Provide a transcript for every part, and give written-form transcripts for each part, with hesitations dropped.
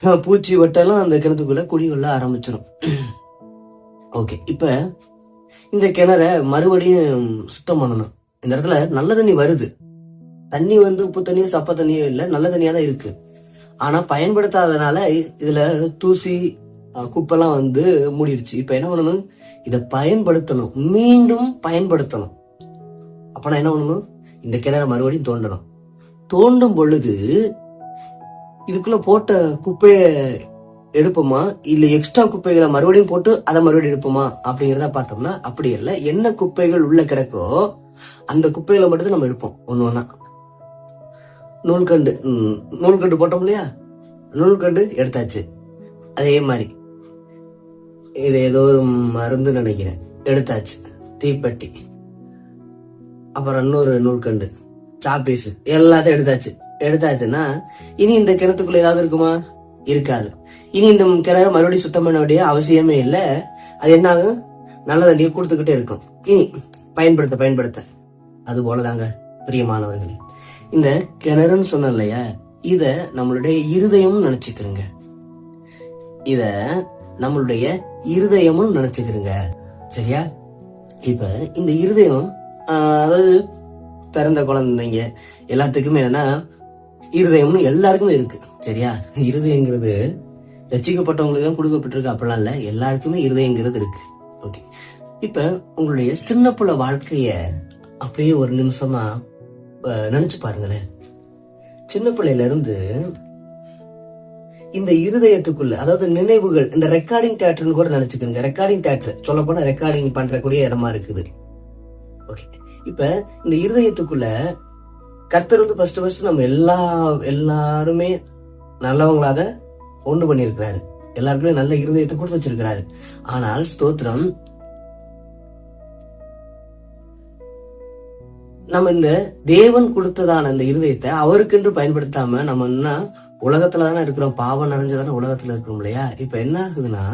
பூச்சி வட்டெல்லாம் அந்த கிணத்துக்குள்ள குடி கொள்ள ஆரம்பிச்சிடும். ஓகே, இப்ப இந்த கிணற மறுபடியும் சுத்தம் பண்ணணும். இந்த இடத்துல நல்ல தண்ணி வருது, தண்ணி உப்பு தண்ணியோ சப்ப தண்ணியோ இல்லை, நல்ல தண்ணியா தான் இருக்கு. ஆனா பயன்படுத்தாதனால இதுல தூசி குப்பெல்லாம் மூடிடுச்சு. இப்ப என்ன பண்ணணும், இதை பயன்படுத்தணும், மீண்டும் பயன்படுத்தணும். அப்ப நான் என்ன பண்ணணும், இந்த கிணற மறுபடியும் தோண்டணும். தோண்டும் பொழுது இதுக்குள்ள போட்ட குப்பையை எடுப்போமா, இல்ல எக்ஸ்ட்ரா குப்பைகளை மறுபடியும் போட்டு அதை மறுபடியும் எடுப்போமா அப்படிங்கிறத பார்த்தோம்னா அப்படி இல்லை. என்ன குப்பைகள் உள்ள கிடக்கோ அந்த குப்பைகளை மட்டும் நம்ம எடுப்போம் ஒண்ணு ஒண்ணா. நூல்கண்டு போட்டோம் இல்லையா, நூல்கண்டு எடுத்தாச்சு. அதே மாதிரி இது ஏதோ ஒரு மருந்து நினைக்கிறேன், எடுத்தாச்சு. தீப்பெட்டி, அப்புறம் இன்னொரு நூல்கண்டு, சாப்பீஸ், எல்லாத்தையும் எடுத்தாச்சுன்னா இனி இந்த கிணத்துக்குள்ள ஏதாவது இருக்குமா? இருக்காது. இனி இந்த கிணறு மறுபடியும் சுத்தம் பண்ண வேண்டிய அவசியமே இல்லை. அது என்ன ஆகும், நல்ல தண்ணியை கொடுத்துக்கிட்டே இருக்கும். இனி பயன்படுத்த அது போலதாங்க பிரியமானவர்களே, இந்த கிணறுன்னு சொன்ன இல்லையா, இத நம்மளுடைய இருதயம்னு நினைச்சுக்கிறோங்க. இத நம்மளுடைய இருதயமும் நினைச்சுக்கிறோங்க. சரியா? இப்ப இந்த இருதயம், அதாவது பிறந்த குழந்தைங்க எல்லாத்துக்குமே என்னன்னா இருதயம்னு எல்லாருக்குமே இருக்கு. சரியா? இருதயங்கிறது ரசிக்கப்பட்டவங்களுக்கு தான் கொடுக்கப்பட்டிருக்கு அப்படிலாம் இல்ல, எல்லாருக்குமே இருதயங்கிறது இருக்கு. ஓகே, இப்ப உங்களுடைய சின்ன புள்ள வாழ்க்கைய அப்படியே ஒரு நிமிஷமா நினைச்சு பாருங்களேன். சின்ன பிள்ளையில இருந்து இந்த இருதயத்துக்குள்ள, அதாவது நினைவுகள், இந்த ரெக்கார்டிங் தியேட்டர்னு கூட நினைச்சுக்கோங்க. ரெக்கார்டிங் தியேட்டர் சொல்ல போனா ரெக்கார்டிங் பண்றக்கூடிய இடமா இருக்குது. ஓகே, இப்ப இந்த இருதயத்துக்குள்ள கர்த்தர் ஃபர்ஸ்ட் நம்ம எல்லாருமே நல்லவங்களாத ஒன்று பண்ணியிருக்கிறாரு. எல்லாருக்குமே நல்ல இருதயத்தை கொடுத்து வச்சிருக்கிறாரு. ஆனால் ஸ்தோத்திரம், நம்ம இந்த தேவன் கொடுத்ததான இந்த இருதயத்தை அவருக்கென்று பயன்படுத்தாம நம்ம என்ன உலகத்துலதானே இருக்கிறோம், பாவம் நிறைஞ்சதானே உலகத்துல இருக்கிறோம் இல்லையா? இப்ப என்ன ஆகுதுன்னா,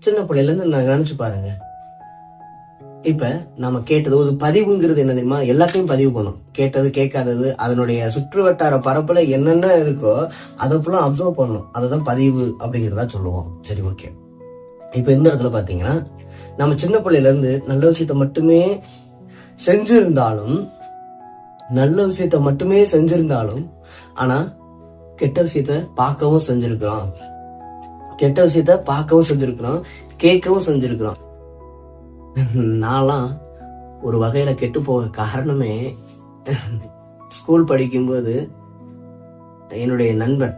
சின்ன பிள்ளைல இருந்து நான் நினைச்சு பாருங்க, இப்ப நம்ம கேட்டது ஒரு பதிவுங்கிறது என்ன தெரியுமா? எல்லாத்தையும் பதிவு பண்ணும். கேட்டது கேட்காதது அதனுடைய சுற்று வட்டார பரப்புல என்னென்ன இருக்கோ அதப்பெல்லாம் அப்சர்வ் பண்ணணும். அதுதான் பதிவு அப்படிங்கிறதா சொல்லுவோம். சரி, ஓகே. இப்ப இந்த இடத்துல பாத்தீங்கன்னா, நம்ம சின்ன பிள்ளையில இருந்து நல்ல விஷயத்த மட்டுமே செஞ்சிருந்தாலும் ஆனா கெட்ட விஷயத்த பார்க்கவும் செஞ்சிருக்கிறோம், கேட்கவும் செஞ்சிருக்கிறோம். நான்லாம் ஒரு வகையில கெட்டு போக காரணமே, ஸ்கூல் படிக்கும்போது என்னுடைய நண்பன்